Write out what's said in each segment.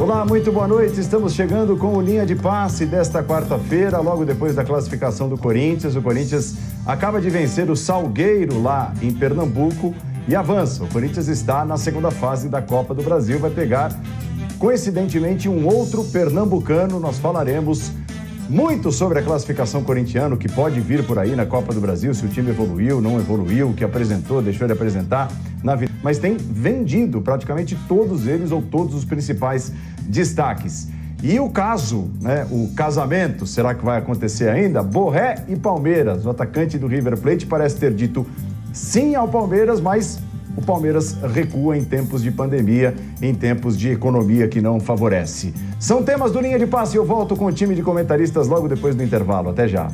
Olá, muito boa noite. Estamos chegando com o Linha de Passe desta quarta-feira, logo depois da classificação do Corinthians. O Corinthians acaba de vencer o Salgueiro lá em Pernambuco e avança. O Corinthians está na segunda fase da Copa do Brasil, vai pegar, coincidentemente, um outro pernambucano. Nós falaremos muito sobre a classificação corintiana, o que pode vir por aí na Copa do Brasil, se o time evoluiu, não evoluiu, o que apresentou, deixou de apresentar na vida. Mas tem vendido praticamente todos eles ou todos os principais destaques. E o caso, o casamento, será que vai acontecer ainda? Borré e Palmeiras. O atacante do River Plate parece ter dito sim ao Palmeiras, mas o Palmeiras recua em tempos de pandemia, em tempos de economia que não favorece. São temas do Linha de Passe e eu volto com o time de comentaristas logo depois do intervalo. Até já.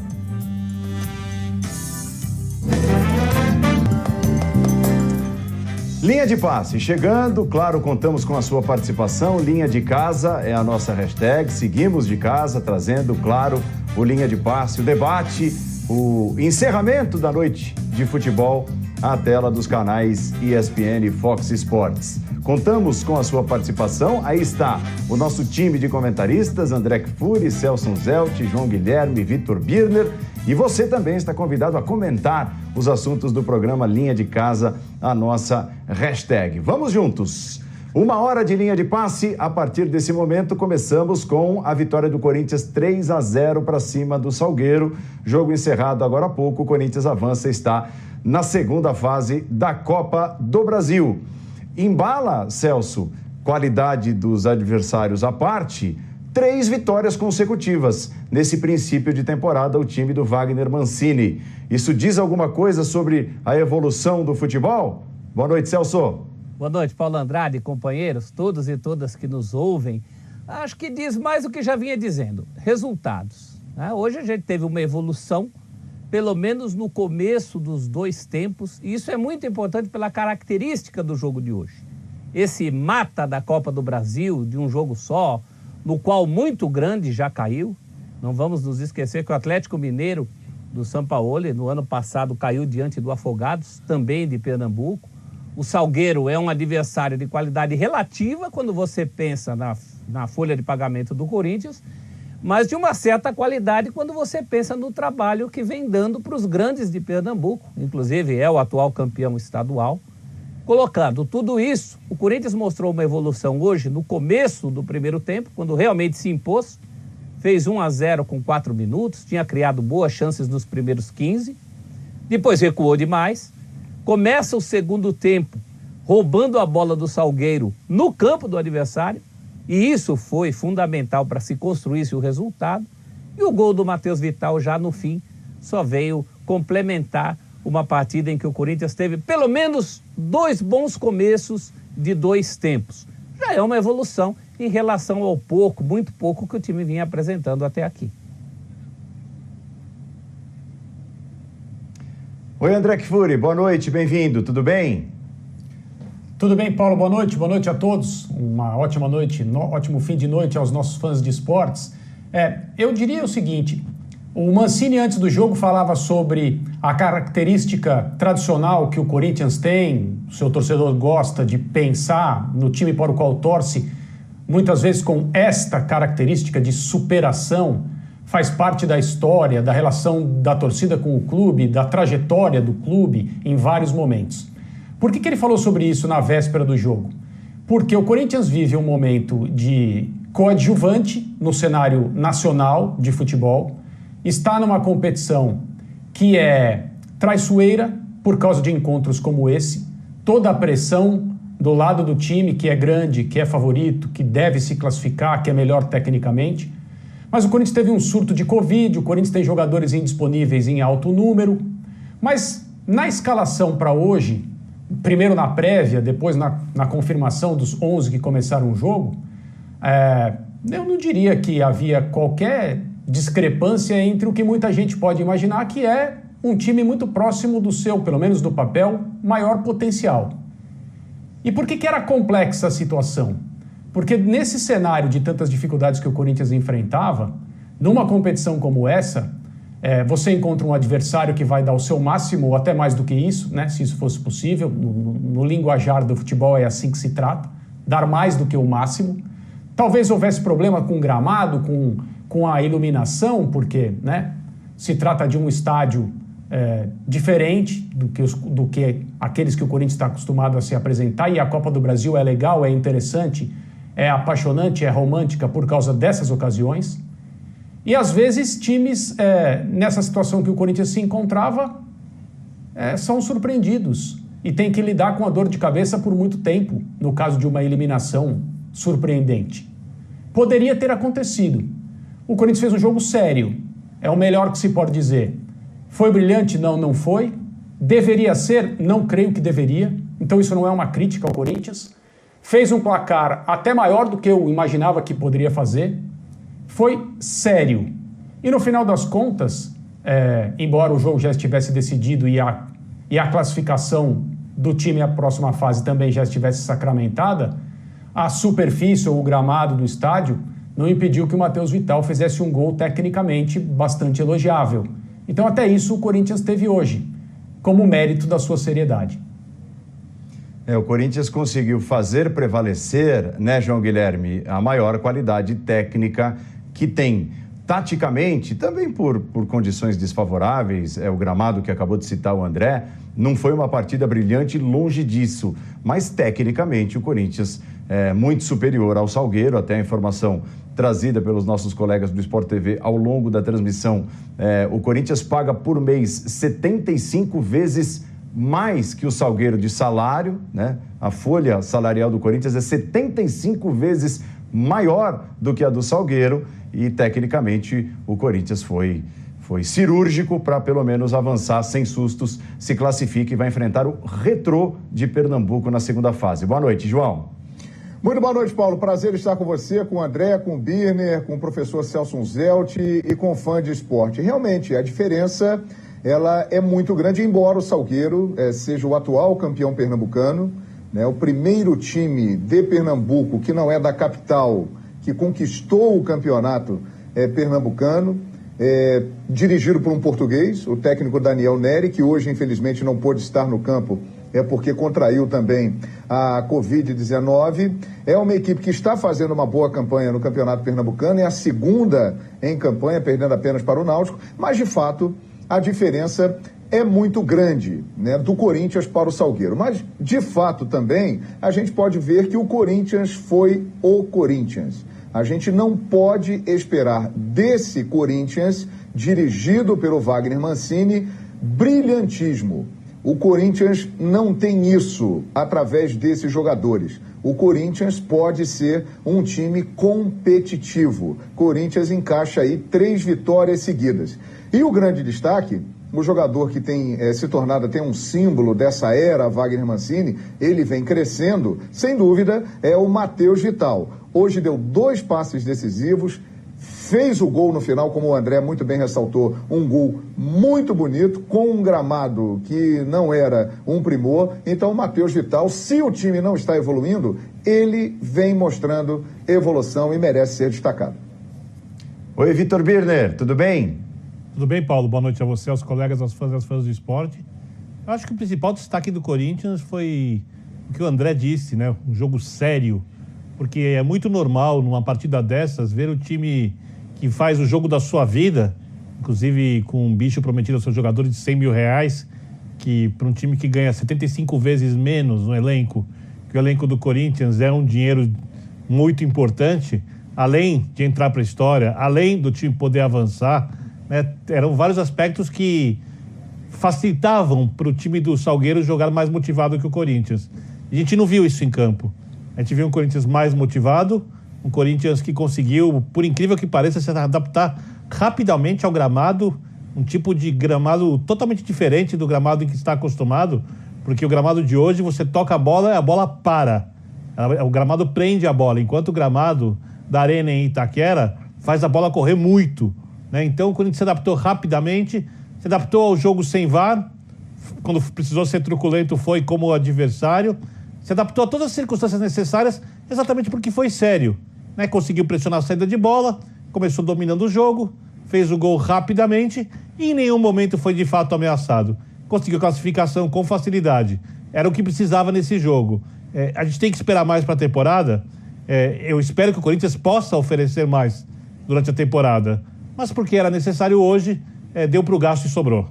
Linha de Passe, chegando, claro, contamos com a sua participação. Linha de Casa é a nossa hashtag, seguimos de casa, trazendo, claro, o Linha de Passe, o debate, o encerramento da noite de futebol à tela dos canais ESPN e Fox Sports. Contamos com a sua participação. Aí está o nosso time de comentaristas: André Kfouri, Celso Zelt, João Guilherme, Vitor Birner. E você também está convidado a comentar os assuntos do programa Linha de Casa, a nossa hashtag. Vamos juntos! 1 hora de Linha de Passe. A partir desse momento, começamos com a vitória do Corinthians 3-0 para cima do Salgueiro. Jogo encerrado agora há pouco. O Corinthians avança e está na segunda fase da Copa do Brasil. Embala, Celso, qualidade dos adversários à parte, 3 vitórias consecutivas nesse princípio de temporada, o time do Wagner Mancini. Isso diz alguma coisa sobre a evolução do futebol? Boa noite, Celso. Boa noite, Paulo Andrade, companheiros, todos e todas que nos ouvem. Acho que diz mais do que já vinha dizendo, resultados. Hoje a gente teve uma evolução, pelo menos no começo dos 2 tempos, e isso é muito importante pela característica do jogo de hoje. Esse mata da Copa do Brasil, de um jogo só, no qual muito grande já caiu. Não vamos nos esquecer que o Atlético Mineiro do Sampaoli, no ano passado, caiu diante do Afogados, também de Pernambuco. O Salgueiro é um adversário de qualidade relativa quando você pensa na folha de pagamento do Corinthians, mas de uma certa qualidade quando você pensa no trabalho que vem dando para os grandes de Pernambuco, inclusive é o atual campeão estadual. Colocando tudo isso, o Corinthians mostrou uma evolução hoje no começo do primeiro tempo, quando realmente se impôs, fez 1-0 com 4 minutos, tinha criado boas chances nos primeiros 15, depois recuou demais, começa o segundo tempo roubando a bola do Salgueiro no campo do adversário, e isso foi fundamental para se construir o resultado. E o gol do Matheus Vital já no fim só veio complementar uma partida em que o Corinthians teve pelo menos 2 bons começos de 2 tempos. Já é uma evolução em relação ao pouco, muito pouco, que o time vinha apresentando até aqui. Oi, André Kfouri, boa noite, bem-vindo, tudo bem? Tudo bem, Paulo, boa noite a todos, uma ótima noite, ótimo fim de noite aos nossos fãs de esportes. Eu diria o seguinte, o Mancini antes do jogo falava sobre a característica tradicional que o Corinthians tem, o seu torcedor gosta de pensar no time para o qual torce, muitas vezes com esta característica de superação, faz parte da história, da relação da torcida com o clube, da trajetória do clube em vários momentos. Por que ele falou sobre isso na véspera do jogo? Porque o Corinthians vive um momento de coadjuvante no cenário nacional de futebol, está numa competição que é traiçoeira por causa de encontros como esse, toda a pressão do lado do time que é grande, que é favorito, que deve se classificar, que é melhor tecnicamente. Mas o Corinthians teve um surto de Covid, o Corinthians tem jogadores indisponíveis em alto número, mas na escalação para hoje, primeiro na prévia, depois na confirmação dos 11 que começaram o jogo, eu não diria que havia qualquer discrepância entre o que muita gente pode imaginar, que é um time muito próximo do seu, pelo menos do papel, maior potencial. E por que era complexa a situação? Porque nesse cenário de tantas dificuldades que o Corinthians enfrentava, numa competição como essa, você encontra um adversário que vai dar o seu máximo, ou até mais do que isso, né, se isso fosse possível. No linguajar do futebol é assim que se trata, dar mais do que o máximo. Talvez houvesse problema com o gramado, com a iluminação, porque, né, se trata de um estádio diferente do que aqueles que o Corinthians está acostumado a se apresentar, e a Copa do Brasil é legal, é interessante, é apaixonante, é romântica por causa dessas ocasiões. E às vezes times, nessa situação que o Corinthians se encontrava, são surpreendidos e tem que lidar com a dor de cabeça por muito tempo, no caso de uma eliminação surpreendente. Poderia ter acontecido. O Corinthians fez um jogo sério, é o melhor que se pode dizer. Foi brilhante? Não, não foi. Deveria ser? Não creio que deveria. Então isso não é uma crítica ao Corinthians. Fez um placar até maior do que eu imaginava que poderia fazer. Foi sério. E no final das contas, embora o jogo já estivesse decidido e a classificação do time à próxima fase também já estivesse sacramentada, a superfície ou o gramado do estádio não impediu que o Matheus Vital fizesse um gol tecnicamente bastante elogiável. Então até isso o Corinthians teve hoje, como mérito da sua seriedade. O Corinthians conseguiu fazer prevalecer, né, João Guilherme, a maior qualidade técnica que tem. Taticamente, também por condições desfavoráveis, o gramado que acabou de citar o André, não foi uma partida brilhante, longe disso. Mas, tecnicamente, o Corinthians é muito superior ao Salgueiro, até a informação trazida pelos nossos colegas do Sport TV ao longo da transmissão. O Corinthians paga por mês 75 vezes mais que o Salgueiro de salário, né? A folha salarial do Corinthians é 75 vezes maior do que a do Salgueiro e, tecnicamente, o Corinthians foi cirúrgico para, pelo menos, avançar sem sustos, se classifica e vai enfrentar o Retrô de Pernambuco na segunda fase. Boa noite, João. Muito boa noite, Paulo. Prazer estar com você, com o André, com o Birner, com o professor Celso Zelt e com o fã de esporte. Realmente, a diferença ela é muito grande, embora o Salgueiro seja o atual campeão pernambucano, né, o primeiro time de Pernambuco, que não é da capital, que conquistou o campeonato pernambucano, dirigido por um português, o técnico Daniel Neri, que hoje, infelizmente, não pôde estar no campo, porque contraiu também a Covid-19. É uma equipe que está fazendo uma boa campanha no campeonato pernambucano, é a segunda em campanha, perdendo apenas para o Náutico, mas, de fato, a diferença é muito grande, né, do Corinthians para o Salgueiro. Mas, de fato, também, a gente pode ver que o Corinthians foi o Corinthians. A gente não pode esperar desse Corinthians, dirigido pelo Wagner Mancini, brilhantismo. O Corinthians não tem isso através desses jogadores. O Corinthians pode ser um time competitivo. Corinthians encaixa aí 3 vitórias seguidas. E o grande destaque, o jogador que tem se tornado até um símbolo dessa era, Wagner Mancini, ele vem crescendo, sem dúvida, é o Matheus Vital. Hoje deu 2 passes decisivos, fez o gol no final, como o André muito bem ressaltou, um gol muito bonito, com um gramado que não era um primor. Então o Matheus Vital, se o time não está evoluindo, ele vem mostrando evolução e merece ser destacado. Oi, Vitor Birner, tudo bem? Tudo bem, Paulo? Boa noite a você, aos colegas, aos fãs e às fãs do esporte. Eu acho que o principal destaque do Corinthians foi o que o André disse, né? Um jogo sério, porque é muito normal numa partida dessas ver o time que faz o jogo da sua vida, inclusive com um bicho prometido aos seus jogadores de R$100 mil, que para um time que ganha 75 vezes menos no elenco, que o elenco do Corinthians é um dinheiro muito importante, além de entrar para a história, além do time poder avançar, né, eram vários aspectos que facilitavam para o time do Salgueiro jogar mais motivado que o Corinthians. A gente não viu isso em campo. A gente viu um Corinthians mais motivado, um Corinthians que conseguiu, por incrível que pareça, se adaptar rapidamente ao gramado, um tipo de gramado totalmente diferente do gramado em que está acostumado, porque o gramado de hoje, você toca a bola para. O gramado prende a bola, enquanto o gramado da Arena em Itaquera faz a bola correr muito, né? Então o Corinthians se adaptou rapidamente, se adaptou ao jogo sem VAR, quando precisou ser truculento foi como adversário, se adaptou a todas as circunstâncias necessárias, exatamente porque foi sério, né? Conseguiu pressionar a saída de bola, começou dominando o jogo, fez o gol rapidamente e em nenhum momento foi de fato ameaçado. Conseguiu classificação com facilidade. Era o que precisava nesse jogo. A gente tem que esperar mais para a temporada. Eu espero que o Corinthians possa oferecer mais durante a temporada. Mas porque era necessário hoje, deu para o gasto e sobrou.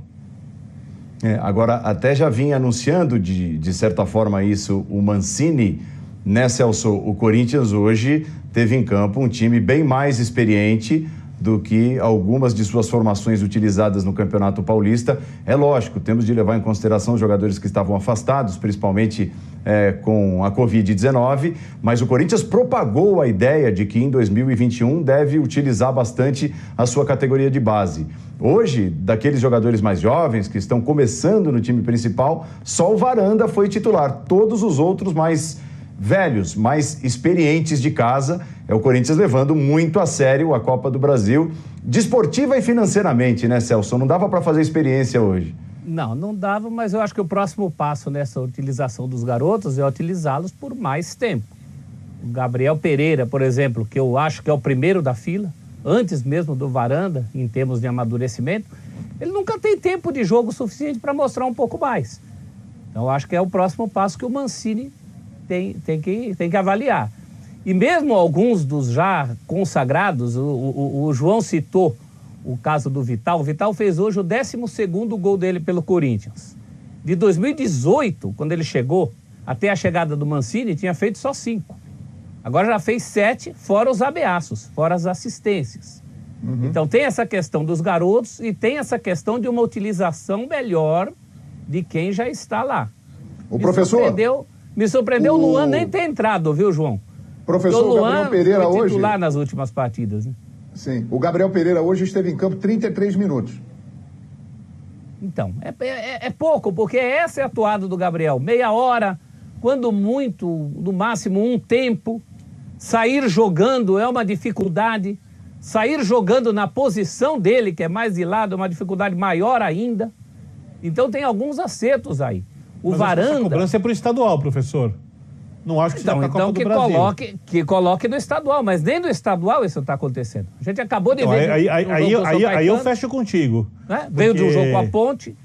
Agora, até já vinha anunciando, de certa forma, isso o Mancini, né, Celso? O Corinthians hoje teve em campo um time bem mais experiente do que algumas de suas formações utilizadas no Campeonato Paulista. É lógico, temos de levar em consideração os jogadores que estavam afastados, principalmente com a Covid-19, mas o Corinthians propagou a ideia de que em 2021 deve utilizar bastante a sua categoria de base. Hoje, daqueles jogadores mais jovens que estão começando no time principal, só o Varanda foi titular. Todos os outros mais velhos, mais experientes de casa, é o Corinthians levando muito a sério a Copa do Brasil, desportiva e financeiramente, né, Celso? Não dava para fazer experiência hoje. Não dava, mas eu acho que o próximo passo nessa utilização dos garotos é utilizá-los por mais tempo. O Gabriel Pereira, por exemplo, que eu acho que é o primeiro da fila, antes mesmo do Varanda, em termos de amadurecimento, ele nunca tem tempo de jogo suficiente para mostrar um pouco mais. Então, eu acho que é o próximo passo que o Mancini tem que avaliar. E mesmo alguns dos já consagrados, o João citou o caso do Vital. O Vital fez hoje o 12º gol dele pelo Corinthians. De 2018, quando ele chegou, até a chegada do Mancini, tinha feito só 5. Agora já fez 7, fora os ameaços, fora as assistências. Então tem essa questão dos garotos e tem essa questão de uma utilização melhor de quem já está lá. Me surpreendeu o Luan nem ter entrado, viu, João? Professor, o Gabriel Pereira foi hoje... titular nas últimas partidas, né? Sim, o Gabriel Pereira hoje esteve em campo 33 minutos. Então, é pouco, porque essa é a atuada do Gabriel. Meia hora, quando muito, no máximo um tempo. Sair jogando é uma dificuldade. Sair jogando na posição dele, que é mais de lado, é uma dificuldade maior ainda. Então tem alguns acertos aí. O Varanda... A cobrança é para o estadual, professor. Não acho que então, está para a Copa do Brasil. Que coloque no estadual, mas nem no estadual isso está acontecendo. A gente acabou de ver... Aí eu fecho contigo. Né? Veio de um jogo com a Ponte.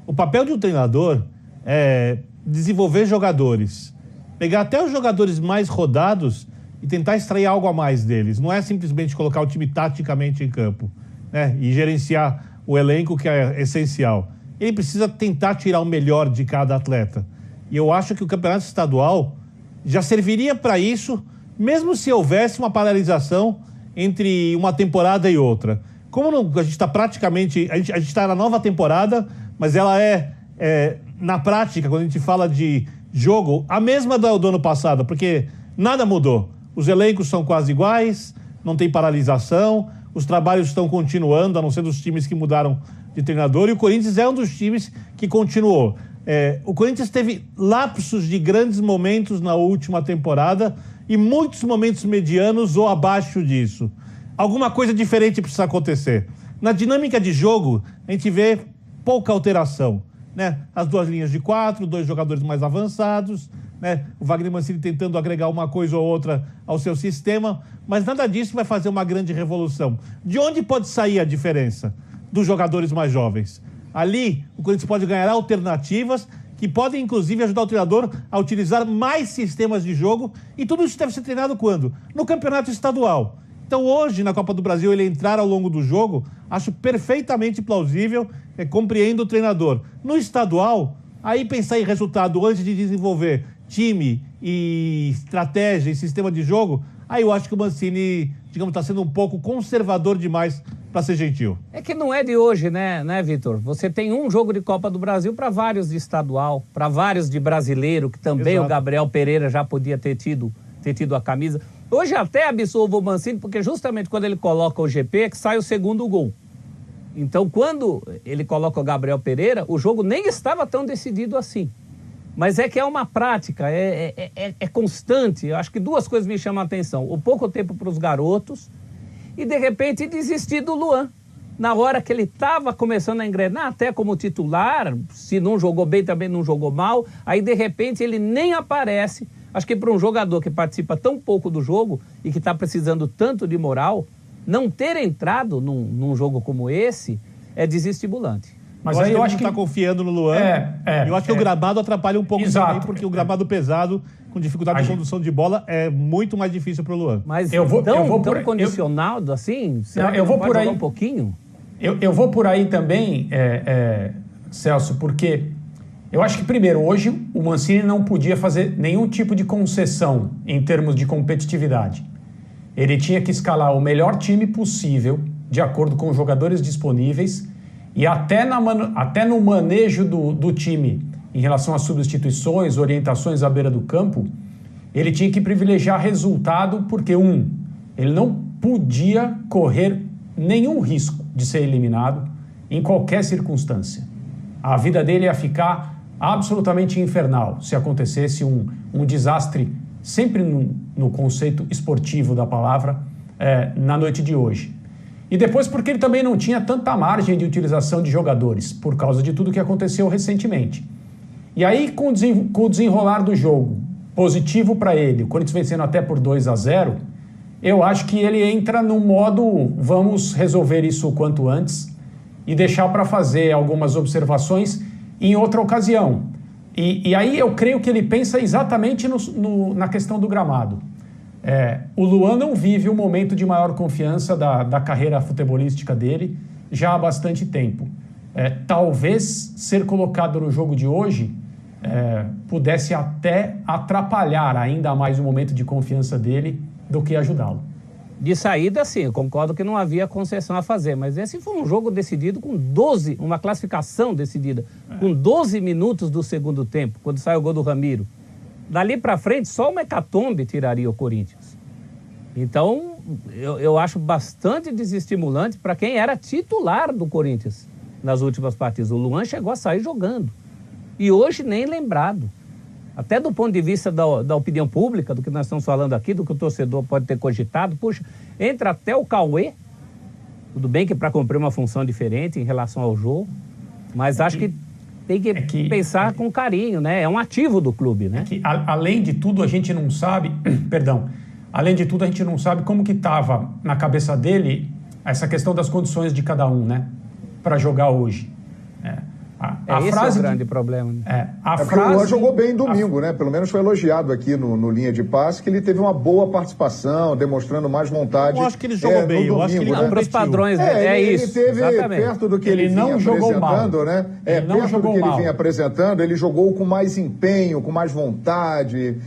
O papel de um treinador é desenvolver jogadores. Pegar até os jogadores mais rodados e tentar extrair algo a mais deles. Não é simplesmente colocar o time taticamente em campo, né? E gerenciar o elenco, que é essencial. Ele precisa tentar tirar o melhor de cada atleta. E eu acho que o campeonato estadual já serviria para isso, mesmo se houvesse uma paralisação entre uma temporada e outra. Como não, a gente está praticamente... A gente está na nova temporada, mas ela na prática, quando a gente fala de jogo, a mesma do ano passado, porque nada mudou. Os elencos são quase iguais, não tem paralisação, os trabalhos estão continuando, a não ser dos times que mudaram de treinador, e o Corinthians é um dos times que continuou. O Corinthians teve lapsos de grandes momentos na última temporada e muitos momentos medianos ou abaixo disso. Alguma coisa diferente precisa acontecer. Na dinâmica de jogo, a gente vê pouca alteração, né? As 2 linhas de 4, 2 jogadores mais avançados, né? O Wagner Mancini tentando agregar uma coisa ou outra ao seu sistema, mas nada disso vai fazer uma grande revolução. De onde pode sair a diferença? Dos jogadores mais jovens. Ali, o Corinthians pode ganhar alternativas que podem, inclusive, ajudar o treinador a utilizar mais sistemas de jogo, e tudo isso deve ser treinado quando? No campeonato estadual. Então, hoje, na Copa do Brasil, ele entrar ao longo do jogo, acho perfeitamente plausível, compreendo o treinador. No estadual, aí pensar em resultado antes de desenvolver time e estratégia e sistema de jogo, aí eu acho que o Mancini, digamos, está sendo um pouco conservador demais para ser gentil. É que não é de hoje, né, Vitor? Você tem um jogo de Copa do Brasil para vários de estadual, para vários de brasileiro, que também Exato. O Gabriel Pereira já podia ter tido a camisa. Hoje até absolvo o Mancini, porque justamente quando ele coloca o GP é que sai o segundo gol. Então, quando ele coloca o Gabriel Pereira, o jogo nem estava tão decidido assim. Mas é que é uma prática, é constante. Eu acho que 2 coisas me chamam a atenção. O pouco tempo para os garotos e, de repente, desistir do Luan. Na hora que ele estava começando a engrenar, até como titular, se não jogou bem, também não jogou mal. Aí, de repente, ele nem aparece. Acho que para um jogador que participa tão pouco do jogo e que está precisando tanto de moral, não ter entrado num jogo como esse é desestimulante. Mas eu aí acho que ele não está confiando no Luan. Eu acho que o gramado atrapalha um pouco também, porque o gramado pesado, com dificuldade de condução de bola, é muito mais difícil para o Luan. Mas tão condicionado assim? Eu vou por aí um pouquinho? Eu vou por aí também, Celso, porque eu acho que, primeiro, hoje o Mancini não podia fazer nenhum tipo de concessão em termos de competitividade. Ele tinha que escalar o melhor time possível, de acordo com os jogadores disponíveis, e até no manejo do time em relação às substituições, orientações à beira do campo, ele tinha que privilegiar resultado porque, ele não podia correr nenhum risco de ser eliminado em qualquer circunstância. A vida dele ia ficar absolutamente infernal se acontecesse um desastre, sempre no conceito esportivo da palavra, na noite de hoje. E depois porque ele também não tinha tanta margem de utilização de jogadores, por causa de tudo que aconteceu recentemente. E aí, com o desenrolar do jogo, positivo para ele, o Corinthians vencendo até por 2-0, eu acho que ele entra no modo, vamos resolver isso o quanto antes e deixar para fazer algumas observações em outra ocasião. E aí eu creio que ele pensa exatamente na questão do gramado. O Luan não vive o momento de maior confiança da carreira futebolística dele já há bastante tempo. Talvez ser colocado no jogo de hoje pudesse até atrapalhar ainda mais o momento de confiança dele do que ajudá-lo. De saída, sim, eu concordo que não havia concessão a fazer, mas esse foi um jogo decidido com 12, uma classificação decidida, com 12 minutos do segundo tempo, quando sai o gol do Ramiro. Dali para frente, só uma hecatombe tiraria o Corinthians. Então, eu acho bastante desestimulante para quem era titular do Corinthians nas últimas partidas. O Luan chegou a sair jogando. E hoje nem lembrado. Até do ponto de vista da opinião pública, do que nós estamos falando aqui, do que o torcedor pode ter cogitado, puxa, entra até o Cauê, tudo bem que para cumprir uma função diferente em relação ao jogo, mas acho que tem que pensar com carinho, né? É um ativo do clube, né? Além de tudo, a gente não sabe, além de tudo, a gente não sabe como que estava na cabeça dele essa questão das condições de cada um, né? Para jogar hoje. Esse é o grande problema. Né? Porque o Luan jogou bem domingo, né? Pelo menos foi elogiado aqui no linha de passe, que ele teve uma boa participação, demonstrando mais vontade. Eu acho que ele jogou bem, eu acho que ele para os padrões, ele isso. Teve exatamente. Perto do que ele vinha apresentando, né? Perto do que ele vinha apresentando, ele jogou com mais empenho, com mais vontade,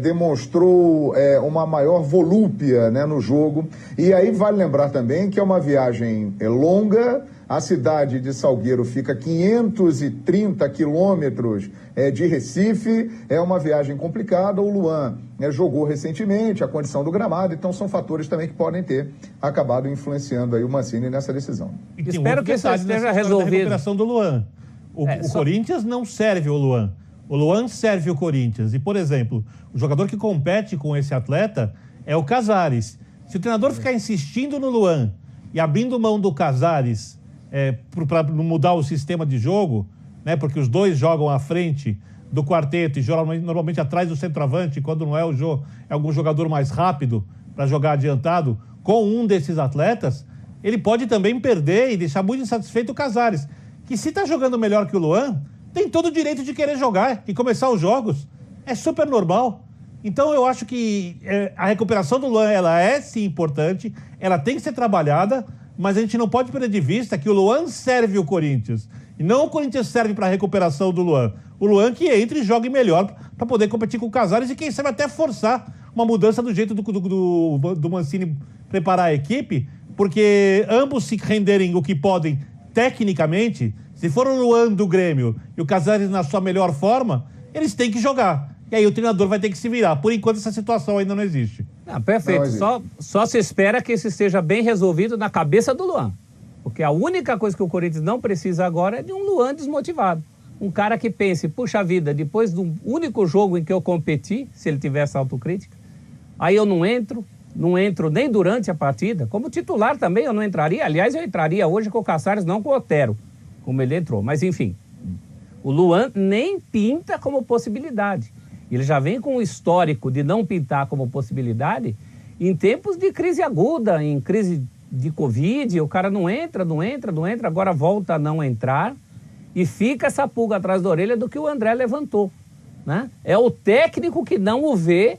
demonstrou uma maior volúpia, né, no jogo. E aí vale lembrar também que é uma viagem longa. A cidade de Salgueiro fica a 530 quilômetros de Recife, é uma viagem complicada. O Luan jogou recentemente, a condição do gramado, então são fatores também que podem ter acabado influenciando aí o Mancini nessa decisão. Espero que isso esteja resolvido. A recuperação do Luan. O Corinthians não serve o Luan. O Luan serve o Corinthians. E, por exemplo, o jogador que compete com esse atleta é o Casares. Se o treinador ficar insistindo no Luan e abrindo mão do Casares para mudar o sistema de jogo, né, porque os dois jogam à frente do quarteto e jogam normalmente atrás do centroavante, quando não é é algum jogador mais rápido para jogar adiantado, com um desses atletas, ele pode também perder e deixar muito insatisfeito o Casares, que se está jogando melhor que o Luan, tem todo o direito de querer jogar e começar os jogos. É super normal. Então eu acho que a recuperação do Luan, ela é sim importante, ela tem que ser trabalhada, mas a gente não pode perder de vista que o Luan serve o Corinthians. E não o Corinthians serve para a recuperação do Luan. O Luan que entre e jogue melhor para poder competir com o Casares e quem sabe até forçar uma mudança do jeito do Mancini preparar a equipe, porque ambos se renderem o que podem tecnicamente, se for o Luan do Grêmio e o Casares na sua melhor forma, eles têm que jogar. E aí o treinador vai ter que se virar. Por enquanto essa situação ainda não existe. Perfeito. Só se espera que isso esteja bem resolvido na cabeça do Luan. Porque a única coisa que o Corinthians não precisa agora é de um Luan desmotivado. Um cara que pense, puxa vida, depois do único jogo em que eu competi, se ele tivesse autocrítica, aí eu não entro nem durante a partida. Como titular também eu não entraria. Aliás, eu entraria hoje com o Casares, não com o Otero, como ele entrou. Mas enfim, o Luan nem pinta como possibilidade. Ele já vem com o histórico de não pintar como possibilidade em tempos de crise aguda, em crise de Covid, o cara não entra, agora volta a não entrar. E fica essa pulga atrás da orelha do que o André levantou, né? É o técnico que não o vê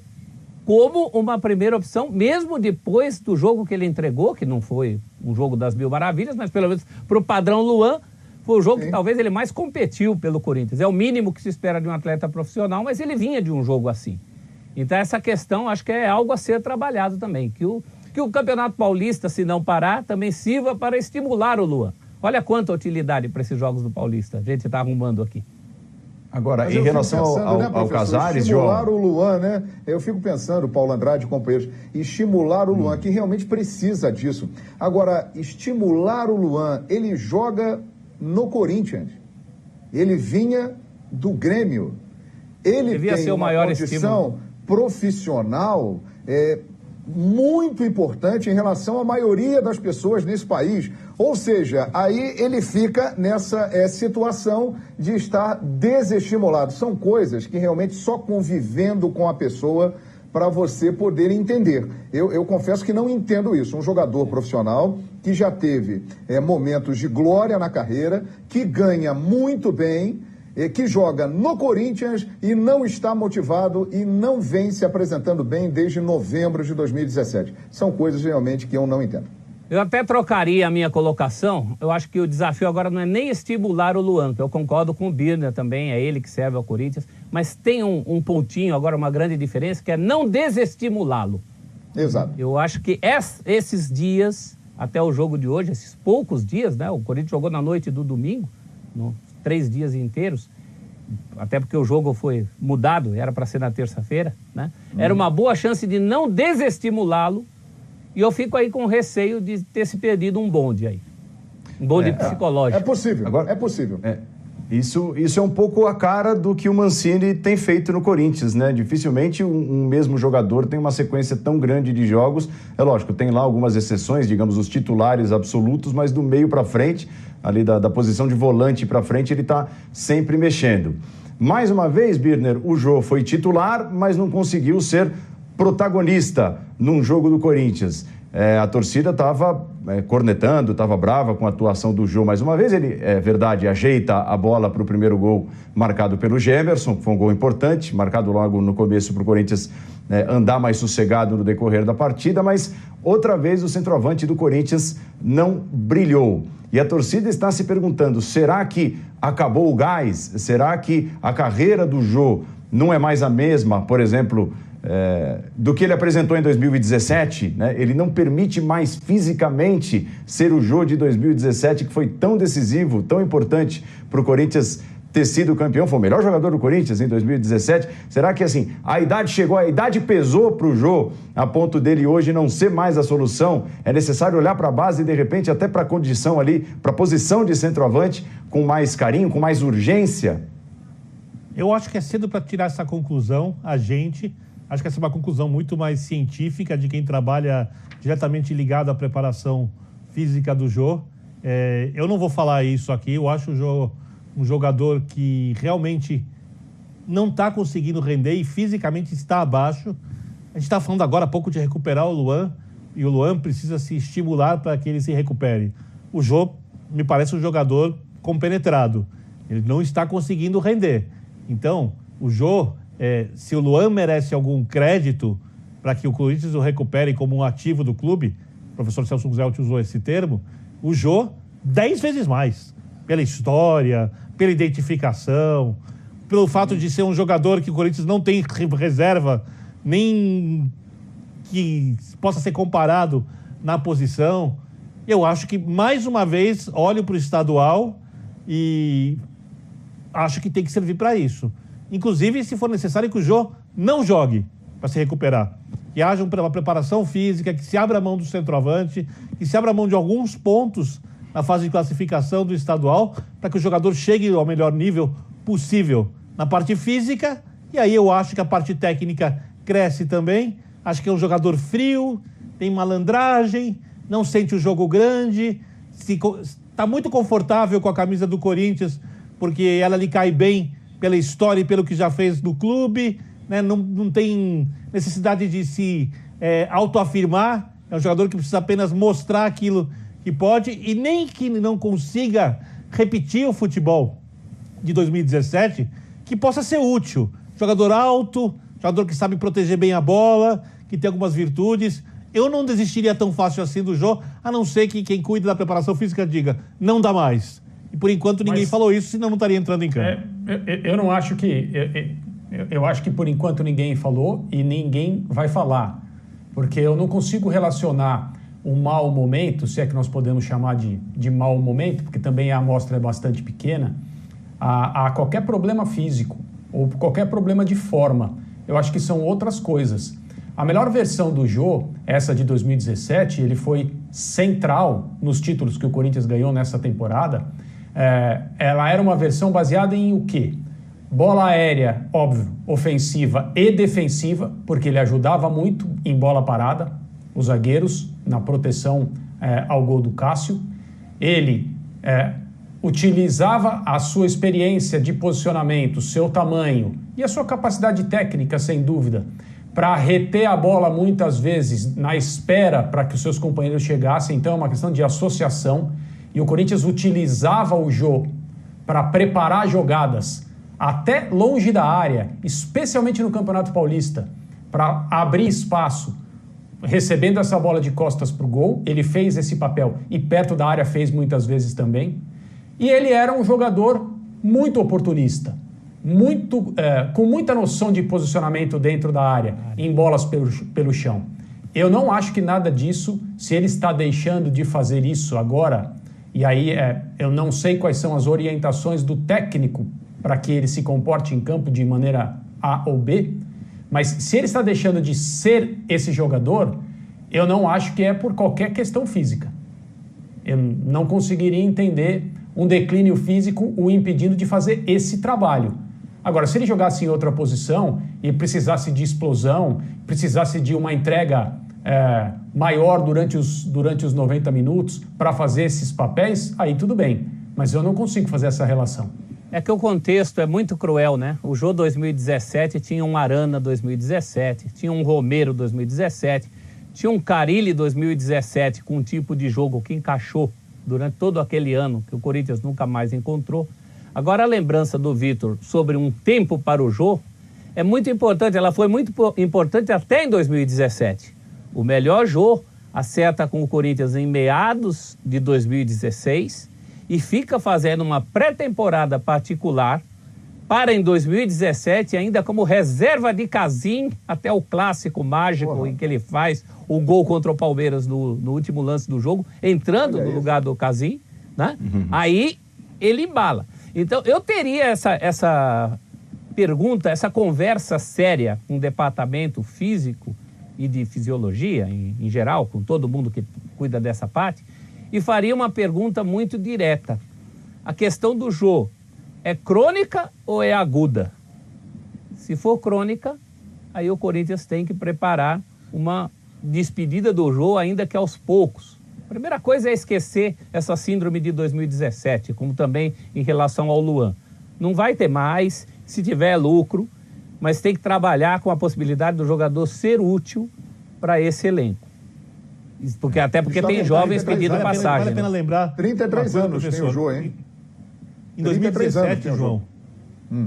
como uma primeira opção, mesmo depois do jogo que ele entregou, que não foi um jogo das mil maravilhas, mas pelo menos para o padrão Luan, foi o jogo que talvez ele mais competiu pelo Corinthians. É o mínimo que se espera de um atleta profissional, mas ele vinha de um jogo assim. Então essa questão acho que é algo a ser trabalhado também, que o Campeonato Paulista, se não parar, também sirva para estimular o Luan. Olha quanta utilidade para esses jogos do Paulista a gente está arrumando aqui. Agora, Mas em relação ao Casares, estimular João... o Luan, né? Eu fico pensando, Paulo Andrade e companheiros, estimular o Luan, que realmente precisa disso. Agora, estimular o Luan, ele joga no Corinthians. Ele vinha do Grêmio. Ele devia tem ser o maior condição estímulo profissional muito importante em relação à maioria das pessoas nesse país. Ou seja, aí ele fica nessa situação de estar desestimulado. São coisas que realmente só convivendo com a pessoa para você poder entender. Eu confesso que não entendo isso. Um jogador profissional que já teve momentos de glória na carreira, que ganha muito bem, que joga no Corinthians e não está motivado e não vem se apresentando bem desde novembro de 2017. São coisas realmente que eu não entendo. Eu até trocaria a minha colocação. Eu acho que o desafio agora não é nem estimular o Luan, que eu concordo com o Birner também, é ele que serve ao Corinthians, mas tem um pontinho agora, uma grande diferença, que é não desestimulá-lo. Exato. Eu acho que esses dias, até o jogo de hoje, esses poucos dias, né? O Corinthians jogou na noite do domingo, 3 dias inteiros, até porque o jogo foi mudado, era para ser na terça-feira, né? Era uma boa chance de não desestimulá-lo, e eu fico aí com receio de ter se perdido um bonde aí. Um bonde psicológico. É possível, Agora, é possível. Isso é um pouco a cara do que o Mancini tem feito no Corinthians, né? Dificilmente um mesmo jogador tem uma sequência tão grande de jogos. É lógico, tem lá algumas exceções, digamos, os titulares absolutos, mas do meio para frente, ali da posição de volante para frente, ele está sempre mexendo. Mais uma vez, Birner, o Jô foi titular, mas não conseguiu ser protagonista num jogo do Corinthians. A torcida estava cornetando, estava brava com a atuação do Jô mais uma vez. Ele, é verdade, ajeita a bola para o primeiro gol marcado pelo Gemerson, que foi um gol importante, marcado logo no começo para o Corinthians andar mais sossegado no decorrer da partida, mas outra vez o centroavante do Corinthians não brilhou. E a torcida está se perguntando, será que acabou o gás? Será que a carreira do Jô não é mais a mesma, por exemplo, do que ele apresentou em 2017, né? Ele não permite mais fisicamente ser o Jô de 2017, que foi tão decisivo, tão importante para o Corinthians ter sido campeão, foi o melhor jogador do Corinthians em 2017. Será que assim, a idade chegou, a idade pesou para o Jô a ponto dele hoje não ser mais a solução? É necessário olhar para a base e de repente até para a condição ali, para a posição de centroavante com mais carinho, com mais urgência? Eu acho que é cedo para tirar essa conclusão, acho que essa é uma conclusão muito mais científica de quem trabalha diretamente ligado à preparação física do Jô. Eu não vou falar isso aqui, eu acho o Jô um jogador que realmente não está conseguindo render e fisicamente está abaixo. A gente está falando agora há pouco de recuperar o Luan, e o Luan precisa se estimular para que ele se recupere. O Jô me parece um jogador compenetrado, ele não está conseguindo render. Então, o Jô, se o Luan merece algum crédito para que o Corinthians o recupere como um ativo do clube, o professor Celso Zelt usou esse termo, o Jô 10 vezes mais, pela história, pela identificação, pelo fato de ser um jogador que o Corinthians não tem reserva, nem que possa ser comparado na posição. Eu acho que, mais uma vez, olho para o estadual e acho que tem que servir para isso. Inclusive, se for necessário que o Jô não jogue para se recuperar. Que haja uma preparação física, que se abra a mão do centroavante, que se abra a mão de alguns pontos na fase de classificação do estadual, para que o jogador chegue ao melhor nível possível na parte física, e aí eu acho que a parte técnica cresce também. Acho que é um jogador frio, tem malandragem, não sente o jogo grande, está muito confortável com a camisa do Corinthians, porque ela lhe cai bem pela história e pelo que já fez no clube, né? Não tem necessidade de se autoafirmar, é um jogador que precisa apenas mostrar aquilo que pode, e nem que não consiga repetir o futebol de 2017 que possa ser útil. Jogador alto, jogador que sabe proteger bem a bola, que tem algumas virtudes. Eu não desistiria tão fácil assim do Jô, a não ser que quem cuida da preparação física diga, não dá mais. E por enquanto ninguém falou isso, senão não estaria entrando em campo. Eu não acho que... Eu acho que por enquanto ninguém falou e ninguém vai falar. Porque eu não consigo relacionar um mau momento, se é que nós podemos chamar de mau momento, porque também a amostra é bastante pequena, a qualquer problema físico ou qualquer problema de forma. Eu acho que são outras coisas. A melhor versão do Jô, essa de 2017, ele foi central nos títulos que o Corinthians ganhou nessa temporada. Ela era uma versão baseada em o quê? Bola aérea, óbvio, ofensiva e defensiva, porque ele ajudava muito em bola parada, os zagueiros, na proteção ao gol do Cássio. Ele utilizava a sua experiência de posicionamento, seu tamanho e a sua capacidade técnica, sem dúvida, para reter a bola muitas vezes na espera para que os seus companheiros chegassem. Então é uma questão de associação. E o Corinthians utilizava o Jô para preparar jogadas até longe da área, especialmente no Campeonato Paulista, para abrir espaço, recebendo essa bola de costas para o gol. Ele fez esse papel e perto da área fez muitas vezes também. E ele era um jogador muito oportunista, com muita noção de posicionamento dentro da área, em bolas pelo chão. Eu não acho que nada disso, se ele está deixando de fazer isso agora, e aí eu não sei quais são as orientações do técnico para que ele se comporte em campo de maneira A ou B, mas se ele está deixando de ser esse jogador, eu não acho que é por qualquer questão física. Eu não conseguiria entender um declínio físico o impedindo de fazer esse trabalho. Agora, se ele jogasse em outra posição e precisasse de explosão, precisasse de uma entrega maior durante os 90 minutos para fazer esses papéis, aí tudo bem. Mas eu não consigo fazer essa relação. É que o contexto é muito cruel, né? O Jô 2017 tinha um Arana 2017, tinha um Romero 2017, tinha um Carille 2017 com um tipo de jogo que encaixou durante todo aquele ano, que o Corinthians nunca mais encontrou. Agora, a lembrança do Vitor sobre um tempo para o Jô é muito importante, ela foi muito importante até em 2017. O melhor Jô acerta com o Corinthians em meados de 2016 e fica fazendo uma pré-temporada particular para em 2017, ainda como reserva de Casim, até o clássico mágico em que ele faz o gol contra o Palmeiras no último lance do jogo, entrando no lugar do Casim, né? Aí ele embala. Então, eu teria essa pergunta, essa conversa séria com o departamento físico e de fisiologia, em geral, com todo mundo que cuida dessa parte, e faria uma pergunta muito direta. A questão do Jô é crônica ou é aguda? Se for crônica, aí o Corinthians tem que preparar uma despedida do Jô, ainda que aos poucos. A primeira coisa é esquecer essa síndrome de 2017, como também em relação ao Luan. Não vai ter mais, se tiver lucro, mas tem que trabalhar com a possibilidade do jogador ser útil para esse elenco. Até porque tem jovens pedindo passagem. Vale a pena lembrar... 33 anos tem o Jô, hein? Em 2017, João,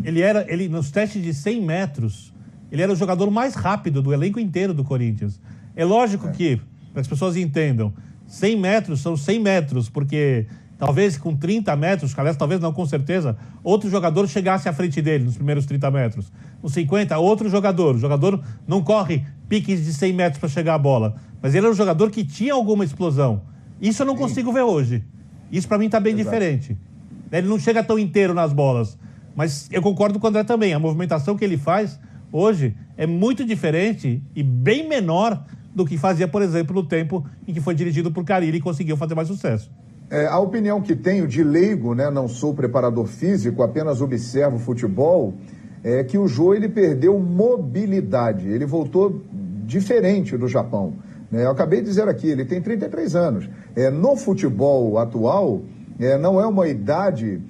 ele nos testes de 100 metros, ele era o jogador mais rápido do elenco inteiro do Corinthians. É lógico que, para que as pessoas entendam, 100 metros são 100 metros, porque talvez com 30 metros, aliás, talvez não, com certeza, outro jogador chegasse à frente dele nos primeiros 30 metros. Nos 50, outro jogador. O jogador não corre piques de 100 metros para chegar à bola, mas ele era um jogador que tinha alguma explosão. Isso eu não consigo ver hoje. Isso para mim está bem diferente. Ele não chega tão inteiro nas bolas. Mas eu concordo com o André também. A movimentação que ele faz hoje é muito diferente e bem menor do que fazia, por exemplo, no tempo em que foi dirigido por Carille e conseguiu fazer mais sucesso. A opinião que tenho de leigo, né, não sou preparador físico, apenas observo futebol, é que o Jô ele perdeu mobilidade. Ele voltou diferente do Japão. Eu acabei de dizer aqui, ele tem 33 anos. No futebol atual, não é uma idade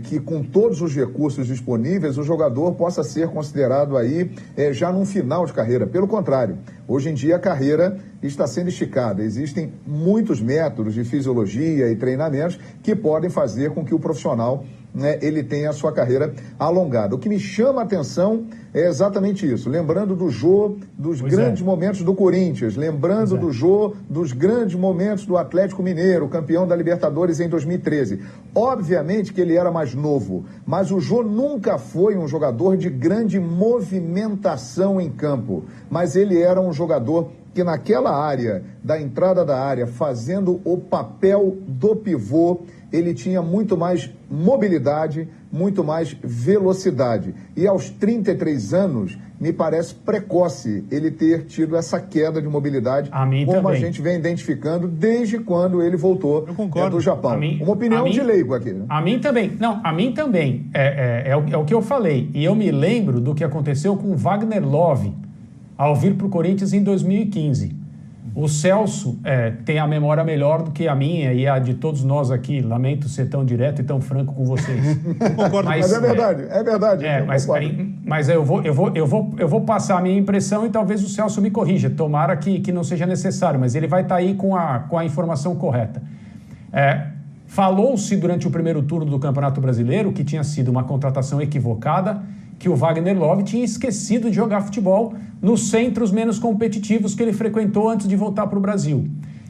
que com todos os recursos disponíveis o jogador possa ser considerado aí já num final de carreira. Pelo contrário, hoje em dia a carreira está sendo esticada. Existem muitos métodos de fisiologia e treinamentos que podem fazer com que o profissional né, ele tenha a sua carreira alongada. O que me chama a atenção é exatamente isso, lembrando do Jô, dos grandes momentos do Corinthians, lembrando do Jô, dos grandes momentos do Atlético Mineiro, campeão da Libertadores em 2013. Obviamente que ele era mais novo, mas o Jô nunca foi um jogador de grande movimentação em campo, mas ele era um jogador que naquela área, da entrada da área, fazendo o papel do pivô, ele tinha muito mais mobilidade, muito mais velocidade. E aos 33 anos, me parece precoce ele ter tido essa queda de mobilidade, como a gente vem identificando desde quando ele voltou do Japão. Uma opinião de leigo aqui. Né? A mim também. Não, a mim também. É o que eu falei. E eu me lembro do que aconteceu com o Wagner Love ao vir para o Corinthians em 2015. O Celso tem a memória melhor do que a minha e a de todos nós aqui. Lamento ser tão direto e tão franco com vocês. Concordo, mas é verdade, é verdade. Mas eu vou passar a minha impressão e talvez o Celso me corrija. Tomara que não seja necessário, mas ele vai estar aí com a informação correta. Falou-se durante o primeiro turno do Campeonato Brasileiro que tinha sido uma contratação equivocada, que o Wagner Love tinha esquecido de jogar futebol nos centros menos competitivos que ele frequentou antes de voltar para o Brasil.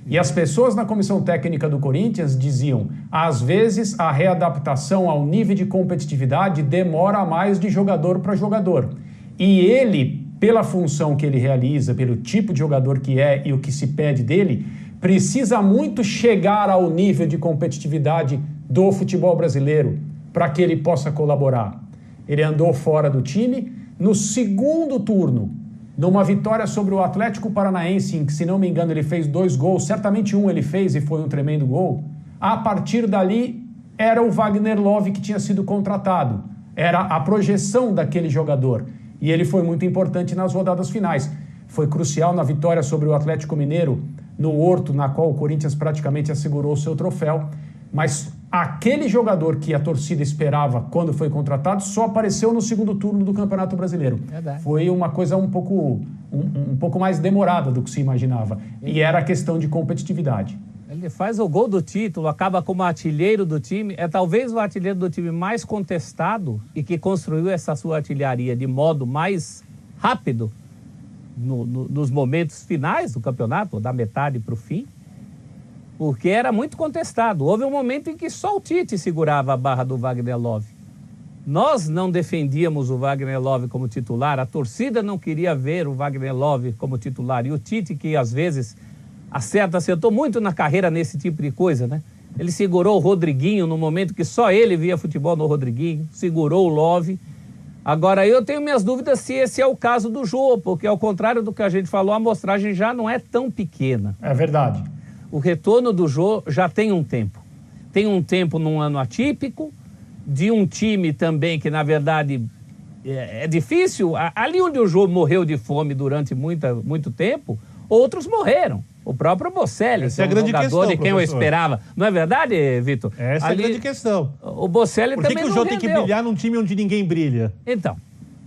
E as pessoas na comissão técnica do Corinthians diziam, às vezes a readaptação ao nível de competitividade demora mais de jogador para jogador. E ele, pela função que ele realiza, pelo tipo de jogador que é e o que se pede dele, precisa muito chegar ao nível de competitividade do futebol brasileiro para que ele possa colaborar. Ele andou fora do time. No segundo turno, numa vitória sobre o Atlético Paranaense, em que, se não me engano, ele fez 2 gols, certamente um ele fez e foi um tremendo gol. A partir dali, era o Wagner Love que tinha sido contratado. Era a projeção daquele jogador. E ele foi muito importante nas rodadas finais. Foi crucial na vitória sobre o Atlético Mineiro, no Horto, na qual o Corinthians praticamente assegurou o seu troféu. Mas aquele jogador que a torcida esperava quando foi contratado só apareceu no segundo turno do Campeonato Brasileiro. Verdade. Foi uma coisa um pouco mais demorada do que se imaginava. E era a questão de competitividade. Ele faz o gol do título, acaba como artilheiro do time. É talvez o artilheiro do time mais contestado e que construiu essa sua artilharia de modo mais rápido nos momentos finais do campeonato, da metade para o fim. Porque era muito contestado. Houve um momento em que só o Tite segurava a barra do Wagner Love. Nós não defendíamos o Wagner Love como titular, a torcida não queria ver o Wagner Love como titular. E o Tite, que às vezes acertou muito na carreira nesse tipo de coisa, né? Ele segurou o Rodriguinho no momento que só ele via futebol no Rodriguinho, segurou o Love. Agora, eu tenho minhas dúvidas se esse é o caso do Jô, porque ao contrário do que a gente falou, a amostragem já não é tão pequena. É verdade. O retorno do Jô já tem um tempo. Tem um tempo num ano atípico, de um time também que, na verdade, é difícil. Ali onde o Jô morreu de fome durante muito tempo, outros morreram. O próprio Bocelli, essa é a grande jogador questão, de quem professor. eu esperava. Não é verdade, Vitor? Essa é a grande questão. O Bocelli também não rendeu. Por que o Jô tem que brilhar num time onde ninguém brilha? Então,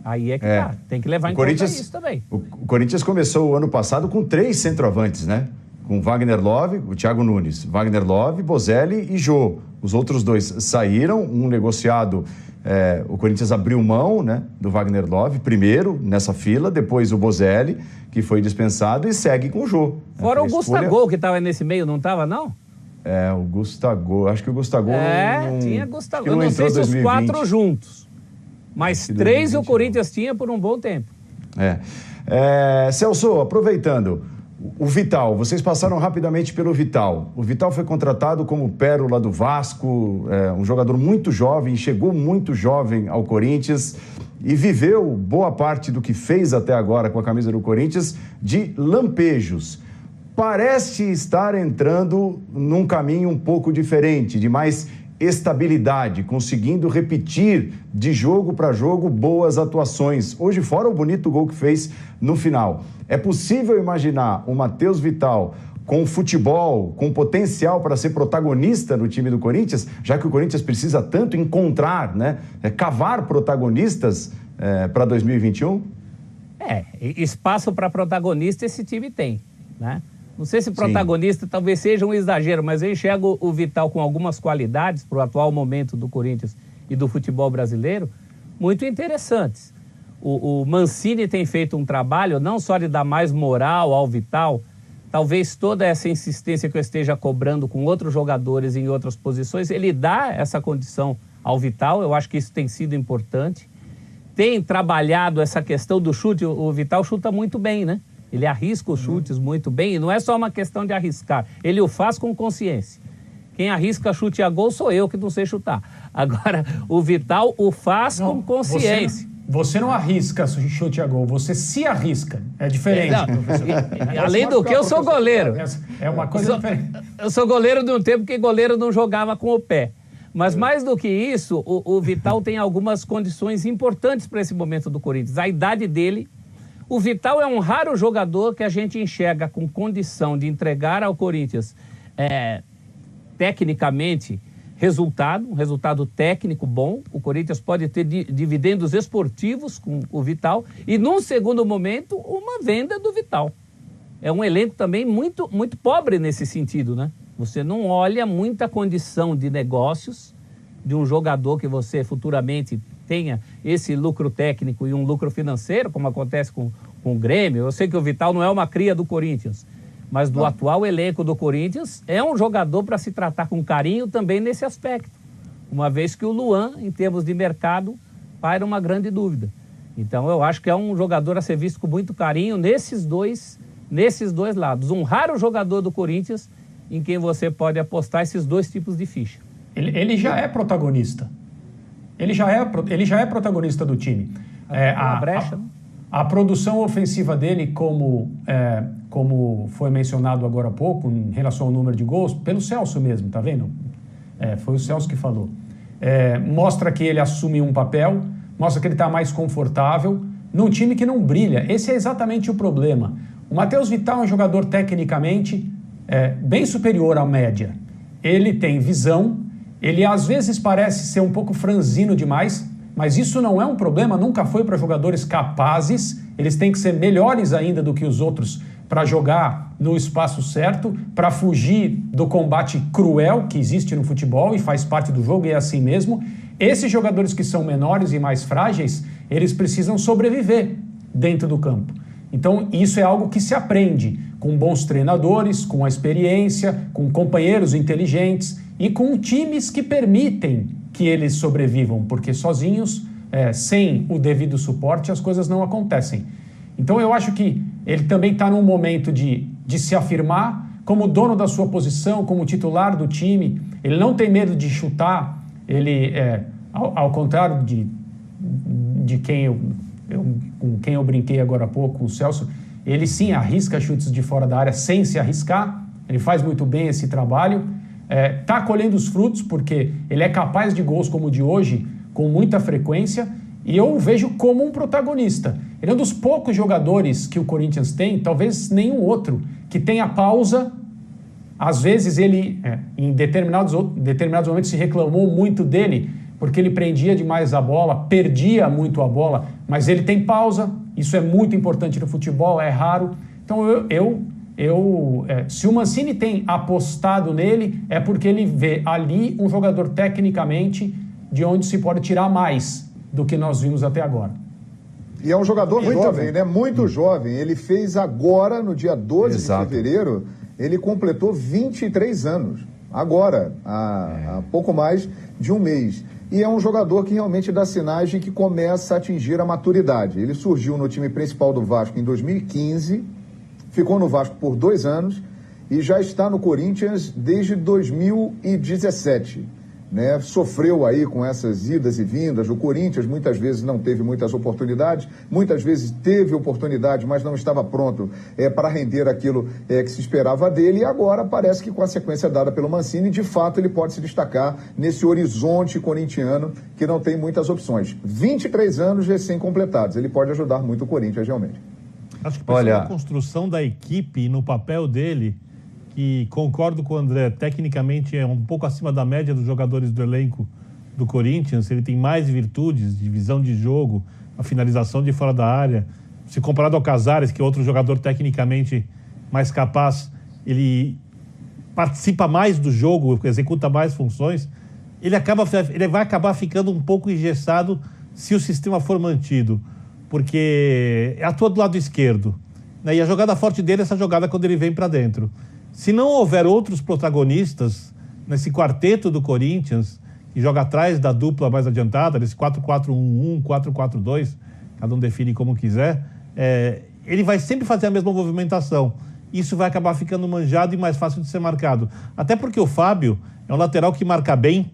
aí é que tá. Tem que levar em conta isso também. O Corinthians começou o ano passado com 3 centroavantes, né? Com Wagner Love, o Thiago Nunes, Wagner Love, Bozelli e Jô. Os outros 2 saíram, um negociado, o Corinthians abriu mão, né, do Wagner Love, primeiro nessa fila, depois o Bozelli, que foi dispensado, e segue com o Jô. Fora o Gustavo, que estava nesse meio, não estava, não? O Gustavo, acho que o Gustavo tinha Gustavo. Eu não sei se os 4 juntos, mas 3 o Corinthians tinha por um bom tempo. Celso, aproveitando, o Vital, vocês passaram rapidamente pelo Vital. O Vital foi contratado como pérola do Vasco, um jogador muito jovem, chegou muito jovem ao Corinthians e viveu boa parte do que fez até agora com a camisa do Corinthians de lampejos. Parece estar entrando num caminho um pouco diferente, de mais estabilidade, conseguindo repetir de jogo para jogo boas atuações. Hoje, fora o bonito gol que fez no final. É possível imaginar o Matheus Vital com futebol, com potencial para ser protagonista no time do Corinthians, já que o Corinthians precisa tanto encontrar, né, cavar protagonistas para 2021? Espaço para protagonista esse time tem, né? Não sei se protagonista talvez seja um exagero, mas eu enxergo o Vital com algumas qualidades para o atual momento do Corinthians e do futebol brasileiro muito interessantes. O Mancini tem feito um trabalho não só de dar mais moral ao Vital, talvez toda essa insistência que eu esteja cobrando com outros jogadores em outras posições, ele dá essa condição ao Vital, eu acho que isso tem sido importante. Tem trabalhado essa questão do chute, o Vital chuta muito bem, né? Ele arrisca os chutes muito bem, e não é só uma questão de arriscar, ele o faz com consciência. Quem arrisca chute a gol sou eu, que não sei chutar. Agora, o Vital o faz com consciência. Você não arrisca chute a gol, você se arrisca. É diferente, professor. Além do que, eu sou goleiro. É uma coisa diferente. Eu sou goleiro de um tempo que goleiro não jogava com o pé. Mas mais do que isso, o Vital tem algumas condições importantes para esse momento do Corinthians. A idade dele. O Vital é um raro jogador que a gente enxerga com condição de entregar ao Corinthians, tecnicamente, um resultado técnico bom. O Corinthians pode ter dividendos esportivos com o Vital e, num segundo momento, uma venda do Vital. É um elenco também muito, muito pobre nesse sentido, né? Você não olha muita condição de negócios de um jogador que você futuramente tenha esse lucro técnico e um lucro financeiro, como acontece com o Grêmio. Eu sei que o Vital não é uma cria do Corinthians, mas do atual elenco do Corinthians é um jogador para se tratar com carinho também nesse aspecto. Uma vez que o Luan, em termos de mercado, paira uma grande dúvida. Então eu acho que é um jogador a ser visto com muito carinho nesses dois lados. Um raro jogador do Corinthians em quem você pode apostar esses dois tipos de ficha. Ele já é protagonista. Ele já é protagonista do time. A produção ofensiva dele, como foi mencionado agora há pouco, em relação ao número de gols, pelo Celso mesmo, tá vendo? Foi o Celso que falou. Mostra que ele assume um papel, mostra que ele está mais confortável num time que não brilha. Esse é exatamente o problema. O Matheus Vital é um jogador tecnicamente bem superior à média. Ele tem visão, ele às vezes parece ser um pouco franzino demais, mas isso não é um problema, nunca foi para jogadores capazes. Eles têm que ser melhores ainda do que os outros para jogar no espaço certo, para fugir do combate cruel que existe no futebol e faz parte do jogo e é assim mesmo. Esses jogadores que são menores e mais frágeis, eles precisam sobreviver dentro do campo. Então isso é algo que se aprende com bons treinadores, com a experiência, com companheiros inteligentes e com times que permitem que eles sobrevivam, porque sozinhos, sem o devido suporte, as coisas não acontecem. Então eu acho que ele também está num momento de se afirmar como dono da sua posição, como titular do time. Ele não tem medo de chutar, ele, ao contrário de com quem eu brinquei agora há pouco, o Celso, ele sim arrisca chutes de fora da área sem se arriscar, ele faz muito bem esse trabalho. Está colhendo os frutos porque ele é capaz de gols como o de hoje com muita frequência e eu o vejo como um protagonista. Ele é um dos poucos jogadores que o Corinthians tem, talvez nenhum outro, que tem a pausa. Às vezes ele, em determinados momentos, se reclamou muito dele porque ele prendia demais a bola, perdia muito a bola, mas ele tem pausa, isso é muito importante no futebol, é raro. Então se o Mancini tem apostado nele, é porque ele vê ali um jogador tecnicamente de onde se pode tirar mais do que nós vimos até agora. E é um jogador jovem, né? Muito jovem. Ele fez agora, no dia 12 de fevereiro, ele completou 23 anos. Agora, há pouco mais de um mês. E é um jogador que realmente dá sinais de que começa a atingir a maturidade. Ele surgiu no time principal do Vasco em 2015, ficou no Vasco por 2 anos e já está no Corinthians desde 2017. Né? Sofreu aí com essas idas e vindas. O Corinthians muitas vezes não teve muitas oportunidades, muitas vezes teve oportunidade, mas não estava pronto para render aquilo que se esperava dele. E agora parece que com a sequência dada pelo Mancini, de fato ele pode se destacar nesse horizonte corintiano que não tem muitas opções. 23 anos recém-completados. Ele pode ajudar muito o Corinthians realmente. Acho que a construção da equipe no papel dele, que concordo com o André, tecnicamente é um pouco acima da média dos jogadores do elenco do Corinthians. Ele tem mais virtudes de visão de jogo, a finalização de fora da área. Se comparado ao Casares, que é outro jogador tecnicamente mais capaz, ele participa mais do jogo, executa mais funções. ele vai acabar ficando um pouco engessado se o sistema for mantido, porque atua do lado esquerdo, né? E a jogada forte dele é essa jogada quando ele vem para dentro. Se não houver outros protagonistas nesse quarteto do Corinthians, que joga atrás da dupla mais adiantada, nesse 4-4-1-1, 4-4-2, cada um define como quiser, ele vai sempre fazer a mesma movimentação. Isso vai acabar ficando manjado e mais fácil de ser marcado. Até porque o Fábio é um lateral que marca bem,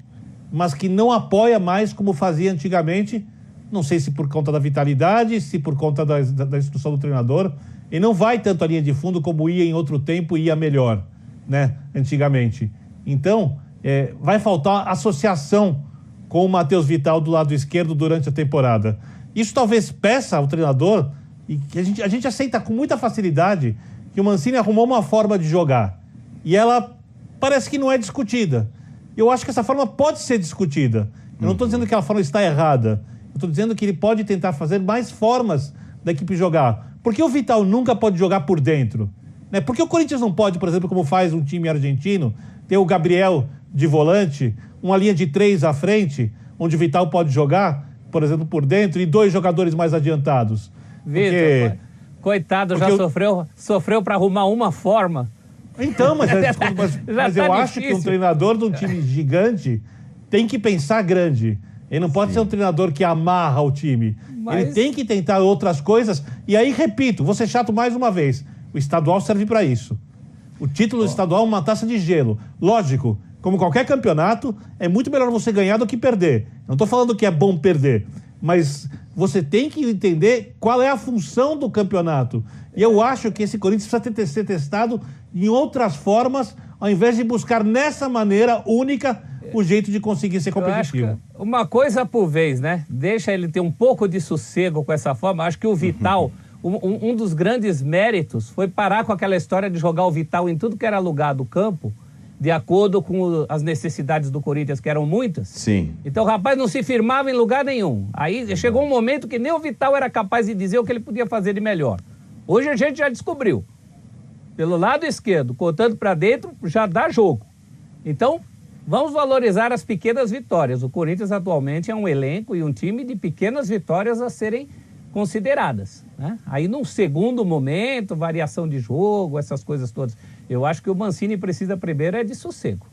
mas que não apoia mais como fazia antigamente. Não sei se por conta da vitalidade, se por conta da instrução do treinador. Ele não vai tanto à linha de fundo como ia em outro tempo e ia melhor, né, antigamente. Então, vai faltar associação com o Matheus Vital do lado esquerdo durante a temporada. Isso talvez peça ao treinador, e que a gente aceita com muita facilidade que o Mancini arrumou uma forma de jogar. E ela parece que não é discutida. Eu acho que essa forma pode ser discutida. Eu não estou dizendo que a forma está errada. Eu estou dizendo que ele pode tentar fazer mais formas da equipe jogar. Por que o Vital nunca pode jogar por dentro? Né? Por que o Corinthians não pode, por exemplo, como faz um time argentino, ter o Gabriel de volante, uma linha de 3 à frente, onde o Vital pode jogar, por exemplo, por dentro, e 2 jogadores mais adiantados? Vitor, coitado, já sofreu para arrumar uma forma. Então, mas eu acho que um treinador de um time gigante tem que pensar grande. Ele não pode ser um treinador que amarra o time. Ele tem que tentar outras coisas. E aí, repito, vou ser chato mais uma vez. O estadual serve para isso. O título estadual é uma taça de gelo. Lógico, como qualquer campeonato, é muito melhor você ganhar do que perder. Não estou falando que é bom perder, mas você tem que entender qual é a função do campeonato. E eu acho que esse Corinthians precisa ser testado em outras formas, ao invés de buscar nessa maneira única o jeito de conseguir ser competitivo. Uma coisa por vez, né? Deixa ele ter um pouco de sossego com essa forma. Acho que o Vital, um dos grandes méritos foi parar com aquela história de jogar o Vital em tudo que era lugar do campo, de acordo com as necessidades do Corinthians, que eram muitas. Sim. Então o rapaz não se firmava em lugar nenhum. Aí chegou um momento que nem o Vital era capaz de dizer o que ele podia fazer de melhor. Hoje a gente já descobriu. Pelo lado esquerdo, cortando para dentro, já dá jogo. Então, vamos valorizar as pequenas vitórias. O Corinthians atualmente é um elenco e um time de pequenas vitórias a serem consideradas, né? Aí num segundo momento, variação de jogo, essas coisas todas. Eu acho que o Mancini precisa primeiro de sossego.